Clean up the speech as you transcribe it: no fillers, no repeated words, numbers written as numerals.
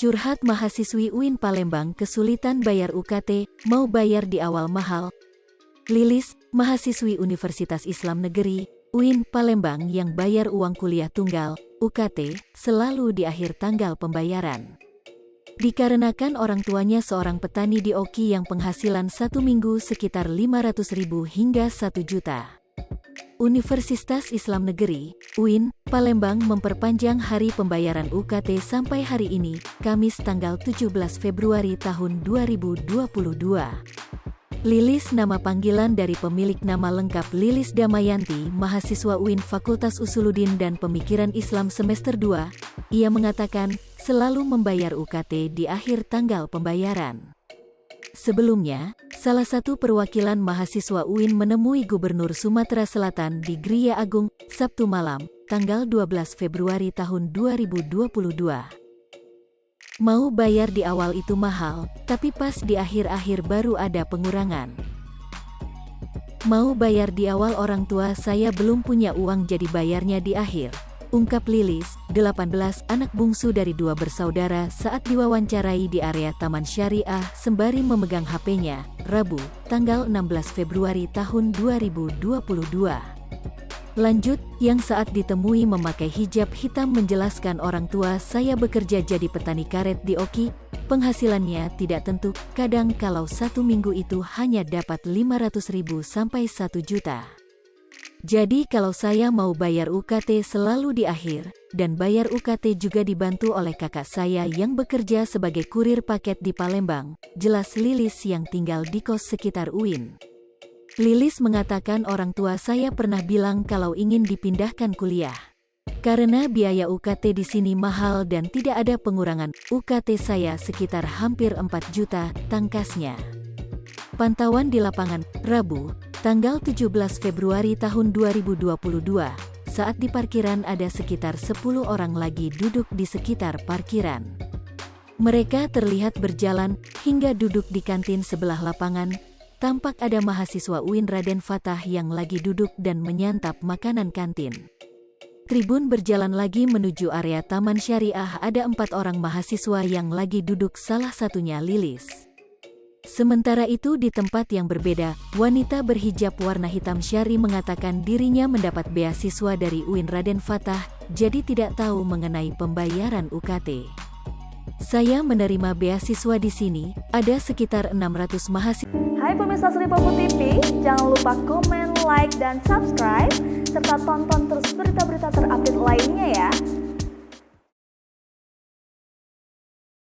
Curhat mahasiswi UIN Palembang kesulitan bayar UKT, mau bayar di awal mahal. Lilis, mahasiswi Universitas Islam Negeri, UIN Palembang yang bayar uang kuliah tunggal, UKT, selalu di akhir tanggal pembayaran. Dikarenakan orang tuanya seorang petani di Oki yang penghasilan satu minggu sekitar 500.000 hingga 1 juta. Universitas Islam Negeri, UIN, Palembang memperpanjang hari pembayaran UKT sampai hari ini, Kamis tanggal 17 Februari tahun 2022. Lilis nama panggilan dari pemilik nama lengkap Lilis Damayanti, mahasiswa UIN Fakultas Usuluddin dan Pemikiran Islam semester 2, ia mengatakan, selalu membayar UKT di akhir tanggal pembayaran. Sebelumnya, salah satu perwakilan mahasiswa UIN menemui Gubernur Sumatera Selatan di Gria Agung, Sabtu malam, tanggal 12 Februari tahun 2022. Mau bayar di awal itu mahal, tapi pas di akhir-akhir baru ada pengurangan. Mau bayar di awal orang tua saya belum punya uang jadi bayarnya di akhir. Ungkap Lilis, 18 anak bungsu dari 2 bersaudara saat diwawancarai di area Taman Syariah sembari memegang HP-nya, Rabu, tanggal 16 Februari tahun 2022. Lanjut, yang saat ditemui memakai hijab hitam menjelaskan orang tua saya bekerja jadi petani karet di Oki, penghasilannya tidak tentu, kadang kalau satu minggu itu hanya dapat 500.000 sampai 1 juta. Jadi kalau saya mau bayar UKT selalu di akhir, dan bayar UKT juga dibantu oleh kakak saya yang bekerja sebagai kurir paket di Palembang, jelas Lilis yang tinggal di kos sekitar UIN. Lilis mengatakan orang tua saya pernah bilang kalau ingin dipindahkan kuliah. Karena biaya UKT di sini mahal dan tidak ada pengurangan, UKT saya sekitar hampir 4 juta, tangkasnya. Pantauan di lapangan, Rabu, tanggal 17 Februari tahun 2022, saat di parkiran ada sekitar 10 orang lagi duduk di sekitar parkiran. Mereka terlihat berjalan, hingga duduk di kantin sebelah lapangan, tampak ada mahasiswa UIN Raden Fatah yang lagi duduk dan menyantap makanan kantin. Tribun berjalan lagi menuju area Taman Syariah ada 4 orang mahasiswa yang lagi duduk salah satunya Lilis. Sementara itu di tempat yang berbeda, wanita berhijab warna hitam syari mengatakan dirinya mendapat beasiswa dari UIN Raden Fatah, jadi tidak tahu mengenai pembayaran UKT. Saya menerima beasiswa di sini, ada sekitar 600 mahasiswa. Hai pemirsa Sri Popo TV, jangan lupa komen, like, dan subscribe, serta tonton terus berita-berita terupdate lainnya ya.